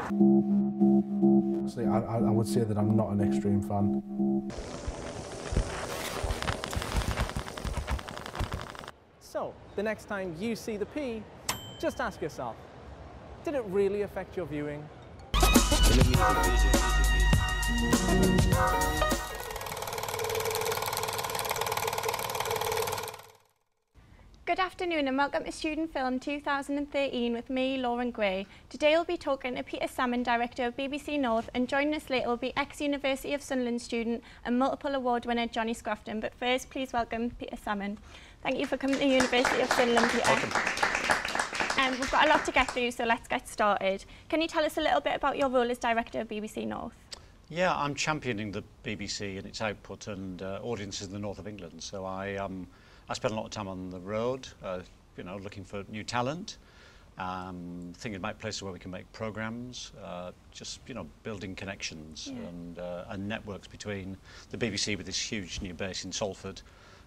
See, I would say that I'm not an extreme fan. So, the next time you see the P, just ask yourself, did it really affect your viewing? Good afternoon and welcome to Student Film 2013 with me, Lauren Gray. Today we'll be talking to Peter Salmon, Director of BBC North, and joining us later will be ex-University of Sunderland student and multiple award winner Johnny Scrofton. But first, please welcome Peter Salmon. Thank you for coming to the University of Sunderland, Peter. Welcome. We've got a lot to get through, so let's get started. Can you tell us a little bit about your role as Director of BBC North? Yeah, I'm championing the BBC and its output and audiences in the north of England. So I spend a lot of time on the road, you know, looking for new talent, thinking about places where we can make programmes, just, you know, building connections and networks between the BBC with this huge new base in Salford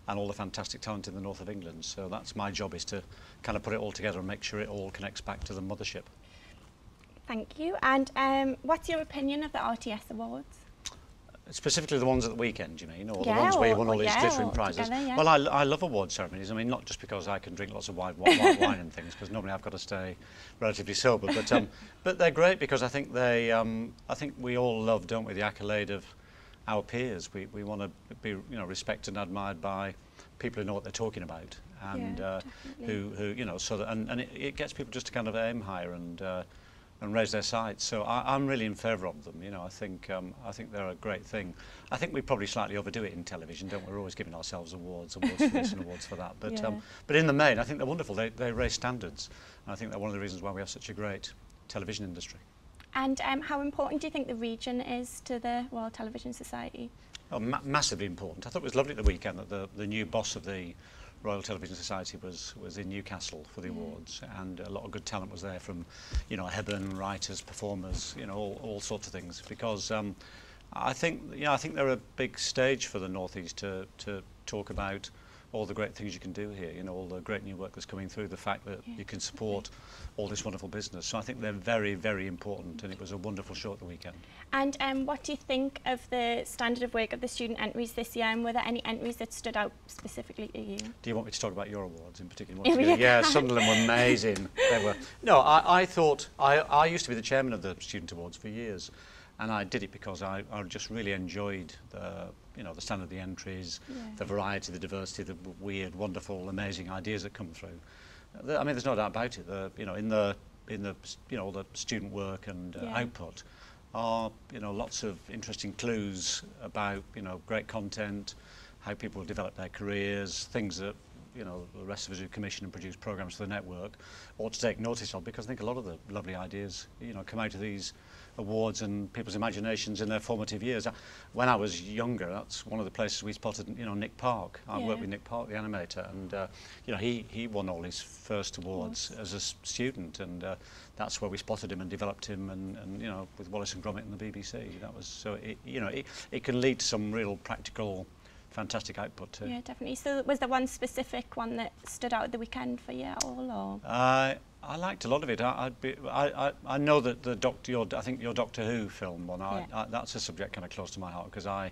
and all the fantastic talent in the north of England. So that's my job, is to kind of put it all together and make sure it all connects back to the mothership. Thank you. And what's your opinion of the RTS Awards? Specifically the ones at the weekend, you mean, or the ones where you won all these glittering prizes? Together, Well, I love award ceremonies. I mean, not just because I can drink lots of white wine and things, because normally I've got to stay relatively sober. But they're great because I think I think we all love, don't we, the accolade of our peers. We want to be, you know, respected and admired by people who know what they're talking about, and who you know, so that, and it gets people just to kind of aim higher and raise their sights. So I'm really in favour of them. You know, I think they're a great thing. I think we probably slightly overdo it in television, don't we? We're always giving ourselves awards for this and awards for that. But in the main, I think they're wonderful. They raise standards, and I think they're one of the reasons why we have such a great television industry. And how important do you think the region is to the Royal Television Society? Oh, massively important. I thought it was lovely at the weekend that the new boss of the Royal Television Society was in Newcastle for the awards, and a lot of good talent was there from, you know, Hebburn, writers, performers, you know, all sorts of things. Because I think they're a big stage for the North East to talk about all the great things you can do here. You know, all the great new work that's coming through. The fact that you can support all this wonderful business. So I think they're very, very important, and it was a wonderful show at the weekend. And what do you think of the standard of work of the student entries this year, and were there any entries that stood out specifically to you? Do you want me to talk about your awards in particular? Yeah, Sunderland were amazing. They were. No, I thought I used to be the chairman of the student awards for years, and I did it because I just really enjoyed the, you know, the standard of the entries, the variety, the diversity, the weird, wonderful, amazing ideas that come through. I mean, there's no doubt about it. You know, in the you know, the student work and output are, you know, lots of interesting clues about, you know, great content, how people develop their careers, things that, you know, the rest of us who commission and produce programmes for the network ought to take notice of, because I think a lot of the lovely ideas, you know, come out of these awards and people's imaginations in their formative years. When I was younger, that's one of the places we spotted, you know, Nick Park. I worked with Nick Park, the animator, and you know, he won all his first awards as a student, and that's where we spotted him and developed him, and you know, with Wallace and Gromit and the BBC. That was so. You know, it can lead to some real practical, fantastic output too. Yeah, definitely. So was there one specific one that stood out at the weekend for you at all, or? I liked a lot of it. I know that I think your Doctor Who film one, that's a subject kind of close to my heart, because I'm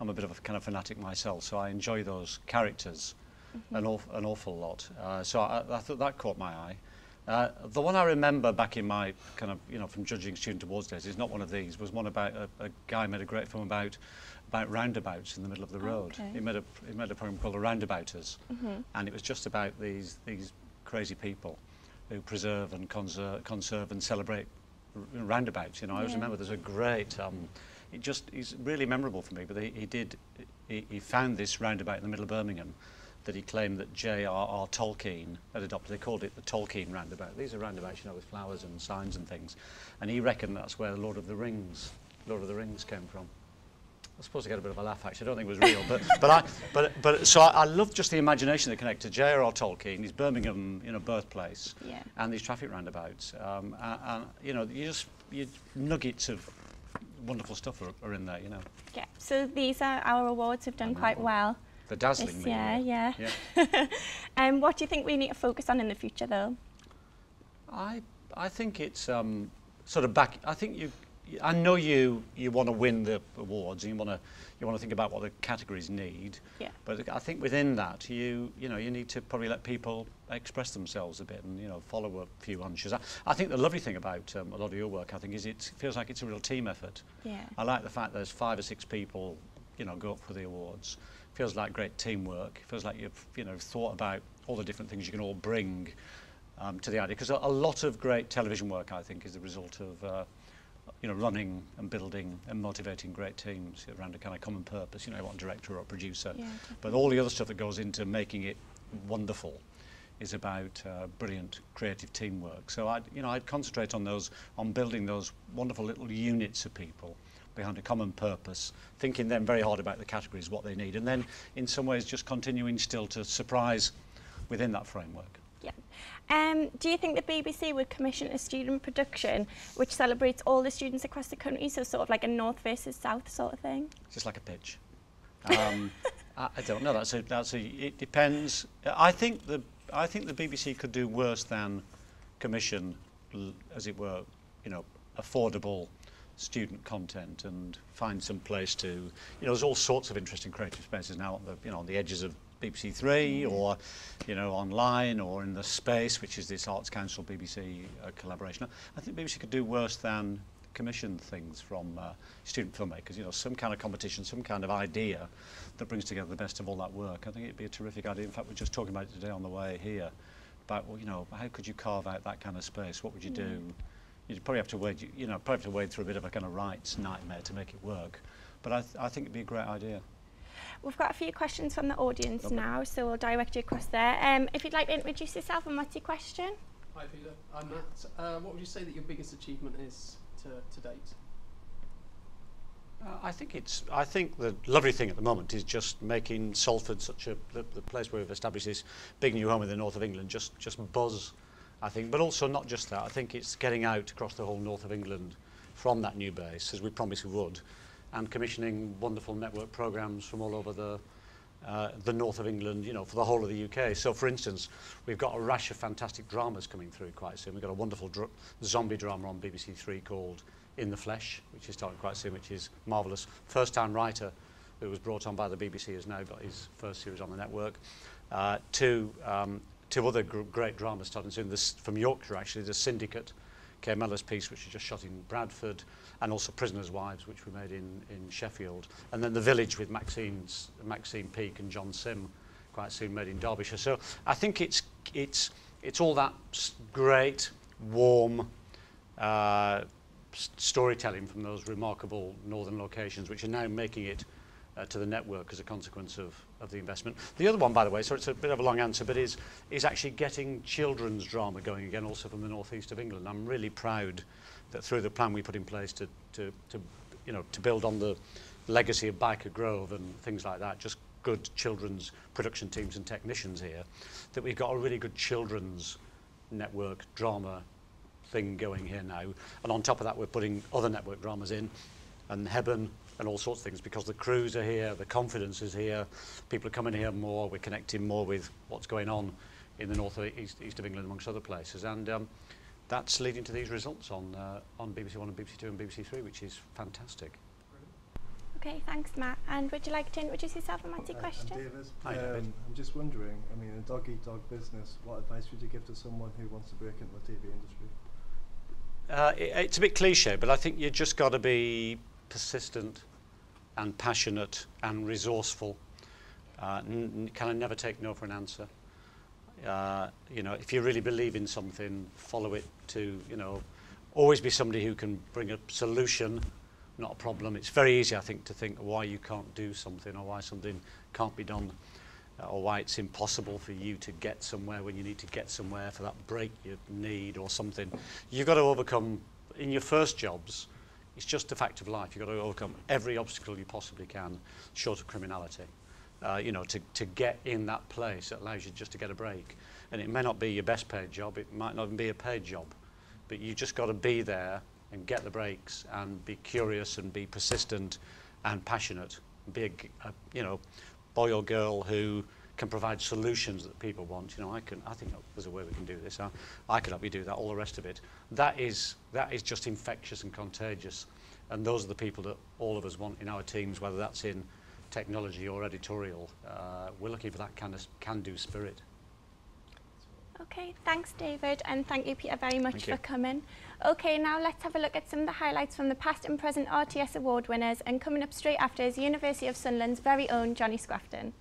a bit of a kind of fanatic myself, so I enjoy those characters an awful lot. So I thought that caught my eye. The one I remember back in my kind of, you know, from judging student awards days, is not one of these, was one about a guy made a great film about roundabouts in the middle of the road. He made a program called The Roundabouters, and it was just about these crazy people who preserve and conserve and celebrate roundabouts. You know, I always remember there's a great, he's really memorable for me, but he found this roundabout in the middle of Birmingham that he claimed that J.R.R. Tolkien had adopted. They called it the Tolkien roundabout. These are roundabouts, you know, with flowers and signs and things. And he reckoned that's where Lord of the Rings came from. I suppose I get a bit of a laugh, actually. I don't think it was real, but so I love just the imagination that connected J.R.R. Tolkien, his Birmingham, you know, birthplace, and these traffic roundabouts. And you know, nuggets of wonderful stuff are in there, you know. Yeah. So these are our awards. Have done quite well. They're dazzling me. Yeah. What do you think we need to focus on in the future, though? I think it's sort of back. I think I know you want to win the awards, and you want to think about what the categories need. Yeah. But I think within that, you need to probably let people express themselves a bit, and follow a few hunches. I think the lovely thing about a lot of your work, I think, is it feels like it's a real team effort. Yeah. I like the fact there's 5 or 6 people, go up for the awards. Feels like great teamwork. Feels like you've thought about all the different things you can all bring to the idea. Because a lot of great television work, I think, is the result of running and building and motivating great teams around a kind of common purpose. You want a director or a producer. Yeah, but all the other stuff that goes into making it wonderful is about brilliant creative teamwork. So I'd concentrate on building those wonderful little units of people behind a common purpose, thinking then very hard about the categories, what they need, and then in some ways just continuing still to surprise within that framework. Yeah. Do you think the BBC would commission a student production which celebrates all the students across the country, so sort of like a North versus South sort of thing? Just like a pitch. I don't know. It depends. I think the BBC could do worse than commission, as it were, affordable student content and find some place to. There's all sorts of interesting creative spaces now on the edges of BBC Three, or online, or in the space, which is this Arts Council BBC collaboration. I think BBC could do worse than commission things from student filmmakers. Some kind of competition, some kind of idea that brings together the best of all that work. I think it'd be a terrific idea. In fact, we're just talking about it today on the way here about how could you carve out that kind of space? What would you do? You'd probably have to wade through a bit of a kind of rights nightmare to make it work. But I think it'd be a great idea. We've got a few questions from the audience now, so we'll direct you across there. If you'd like to introduce yourself and what's your question? Hi Peter, I'm Matt. What would you say that your biggest achievement is to date? I think the lovely thing at the moment is just making Salford the place where we've established this big new home in the north of England just buzz, I think. But also not just that. I think it's getting out across the whole north of England from that new base, as we promised we would, and commissioning wonderful network programmes from all over the north of England, for the whole of the UK. So, for instance, we've got a rash of fantastic dramas coming through quite soon. We've got a wonderful zombie drama on BBC Three called In the Flesh, which is starting quite soon, which is marvellous. First-time writer who was brought on by the BBC has now got his first series on the network. Two other great dramas starting soon. From Yorkshire, actually, the Syndicate, Kay Mellor's piece, which is just shot in Bradford, and also Prisoners' Wives, which we made in Sheffield. And then The Village with Maxine Peake and John Sim, quite soon made in Derbyshire. So I think it's all that great, warm storytelling from those remarkable northern locations, which are now making it to the network as a consequence of the investment. The other one, by the way, so it's a bit of a long answer, but is actually getting children's drama going again, also from the northeast of England. I'm really proud that through the plan we put in place to build on the legacy of Biker Grove and things like that, just good children's production teams and technicians here, that we've got a really good children's network drama thing going here now. And on top of that, we're putting other network dramas in, and Hebben, and all sorts of things, because the crews are here, the confidence is here, people are coming here more, we're connecting more with what's going on in the north east of England, amongst other places, and that's leading to these results on BBC One and BBC Two and BBC Three, which is fantastic. Okay, thanks Matt. And would you like to introduce yourself and what's your question? I'm David. Hi David. I'm just wondering, in a dog-eat-dog business, what advice would you give to someone who wants to break into the TV industry? It's a bit cliche, but I think you just got to be persistent and passionate and resourceful. Kind of never take no for an answer. If you really believe in something, follow it to, always be somebody who can bring a solution, not a problem. It's very easy, I think, to think why you can't do something, or why something can't be done, or why it's impossible for you to get somewhere when you need to get somewhere for that break you need or something. You've got to overcome, in your first jobs, it's just a fact of life. You've got to overcome every obstacle you possibly can, short of criminality, to get in that place that allows you just to get a break. And it may not be your best paid job, it might not even be a paid job, but you just got to be there and get the breaks and be curious and be persistent and passionate. Be a boy or girl who can provide solutions that people want. You know, I think there's a way we can do this. I could help you do that. All the rest of it, that is just infectious and contagious. And those are the people that all of us want in our teams, whether that's in technology or editorial. We're looking for that kind of can-do spirit. Okay, thanks David, and thank you Peter very much for coming. Okay, now let's have a look at some of the highlights from the past and present RTS award winners, and coming up straight after is University of Sunderland's very own Johnny Scrafton.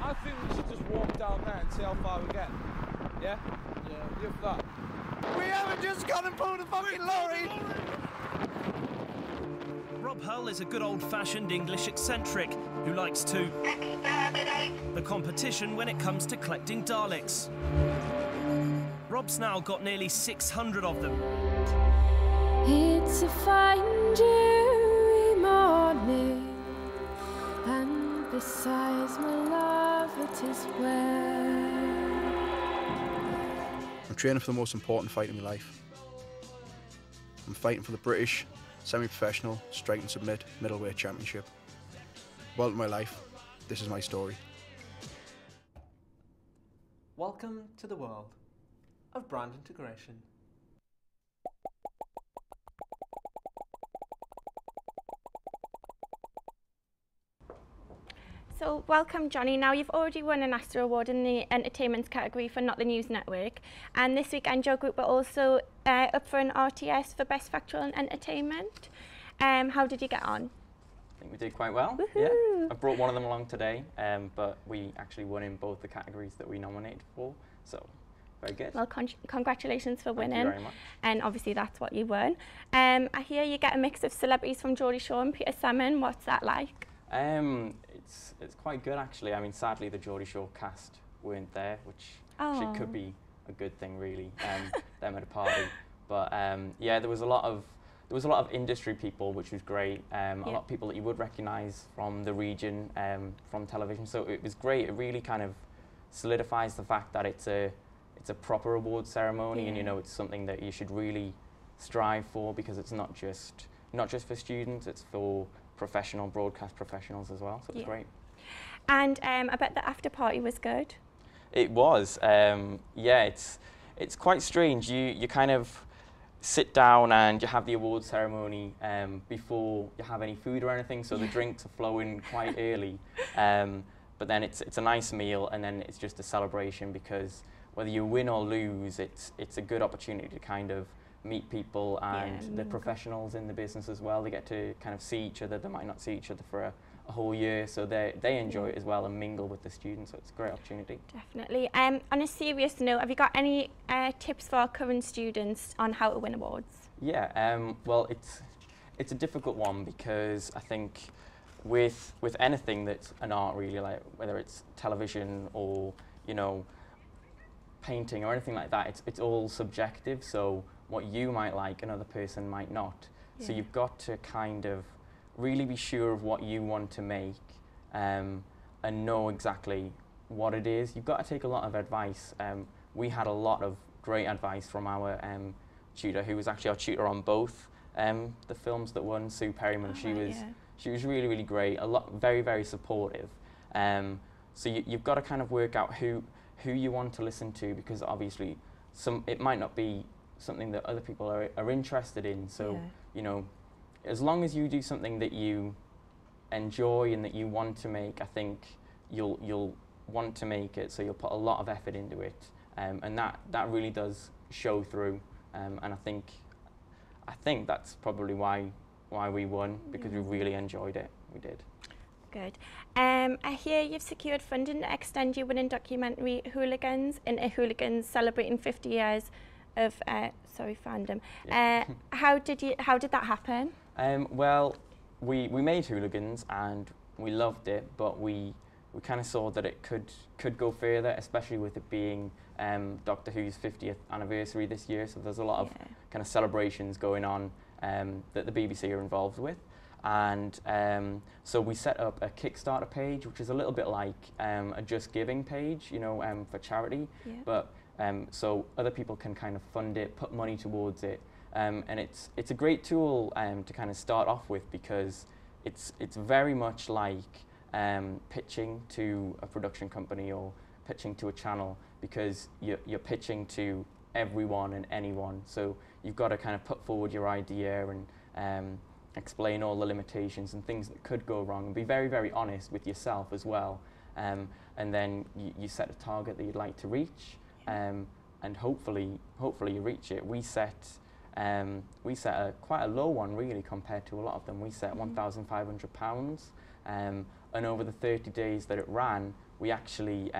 I think we should just walk down there and see how far we get. Yeah? Yeah. You for that? We haven't just gone and pulled a fucking lorry! Rob Hull is a good old-fashioned English eccentric who likes to the competition when it comes to collecting Daleks. Rob's now got nearly 600 of them. It's a fine January morning, and besides my love, it is well. I'm training for the most important fight in my life. I'm fighting for the British semi-professional strike and submit middleweight championship. Well, in my life, this is my story. Welcome to the world of brand integration. So welcome Johnny. Now you've already won an ASTA award in the entertainment category for Not the News Network, and this weekend your group were also up for an RTS for Best Factual and Entertainment. How did you get on? I think we did quite well. Woohoo! Yeah, I brought one of them along today, but we actually won in both the categories that we nominated for, so very good. Well, congratulations for winning. Thank you very much. And obviously that's what you won. I hear you get a mix of celebrities from Geordie Shore and Peter Salmon. What's that like? It's quite good actually. I mean, sadly the Geordie Shore cast weren't there, which actually could be a good thing really. Them at a party, but yeah, there was a lot of industry people, which was great. A lot of people that you would recognise from the region, from television. So it was great. It really kind of solidifies the fact that it's a proper award ceremony, and you know it's something that you should really strive for, because it's not just for students, it's for professional broadcast professionals as well. So it was great. And I bet the after party was good. It was. Yeah, it's quite strange. You kind of sit down and you have the award ceremony before you have any food or anything, so the drinks are flowing quite early. But then it's a nice meal, and then it's just a celebration, because whether you win or lose, it's a good opportunity to kind of meet people and the professionals in the business as well. They get to kind of see each other. They might not see each other for a whole year, so they enjoy it as well and mingle with the students, so it's a great opportunity. Definitely. On a serious note, have you got any tips for our current students on how to win awards? Yeah, well, it's a difficult one, because I think with anything that's an art really, like whether it's television or, you know, painting or anything like that, it's all subjective, so what you might like another person might not. So you've got to kind of really be sure of what you want to make, and know exactly what it is. You've got to take a lot of advice. We had a lot of great advice from our tutor, who was actually our tutor on both the films that won, Sue Perryman. She was really, really great, very, very supportive. So you've got to kind of work out who you want to listen to, because obviously it might not be something that other people are interested in. So you know, as long as you do something that you enjoy and that you want to make, I think you'll want to make it, so you'll put a lot of effort into it, and that really does show through, and I think that's probably why we won, because we really enjoyed it. We did. Good. I hear you've secured funding to extend your winning documentary Hooligans into Hooligans, celebrating 50 years of fandom. How did that happen? Well, we made Hooligans and we loved it, but we kind of saw that it could go further, especially with it being Doctor Who's 50th anniversary this year. So there's a lot of kind of celebrations going on that the BBC are involved with. And so we set up a Kickstarter page, which is a little bit like a Just Giving page, you know, for charity. But so other people can kind of fund it, put money towards it, and it's a great tool to kind of start off with, because it's very much like pitching to a production company or pitching to a channel, because you're pitching to everyone and anyone. So you've got to kind of put forward your idea and explain all the limitations and things that could go wrong, and be very, very honest with yourself as well. And then you set a target that you'd like to reach, and hopefully you reach it. We set quite a low one really compared to a lot of them. We set £1,500, and over the 30 days that it ran, we actually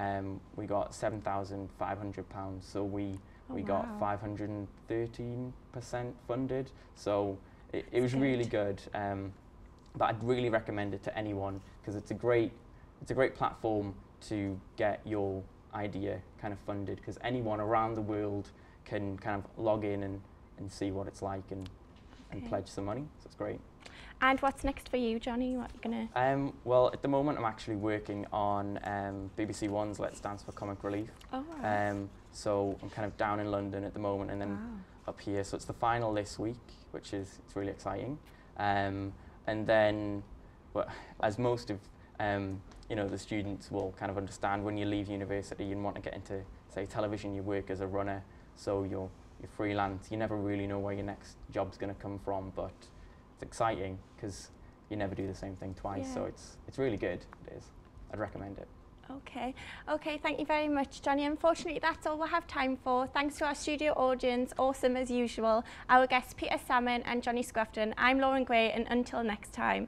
we got £7,500. So we got 513% funded. So it was really good. But I'd really recommend it to anyone, because it's a great platform to get your idea kind of funded, because anyone around the world can kind of log in and see what it's like and pledge some money. So it's great. And what's next for you, Johnny? What are you gonna? Well, at the moment I'm actually working on BBC One's Let's Dance for Comic Relief. Oh, wow. So I'm kind of down in London at the moment, and then up here. So it's the final this week, which is it's really exciting. And then, well, as most of you know, the students will kind of understand, when you leave university and want to get into, say, television, you work as a runner, so you're freelance. You never really know where your next job's going to come from, but it's exciting because you never do the same thing twice. Yeah. So it's really good. It is. I'd recommend it. Okay, thank you very much, Johnny. Unfortunately, that's all we have time for. Thanks to our studio audience, awesome as usual, our guests Peter Salmon and Johnny Scrofton. I'm Lauren Gray, and until next time.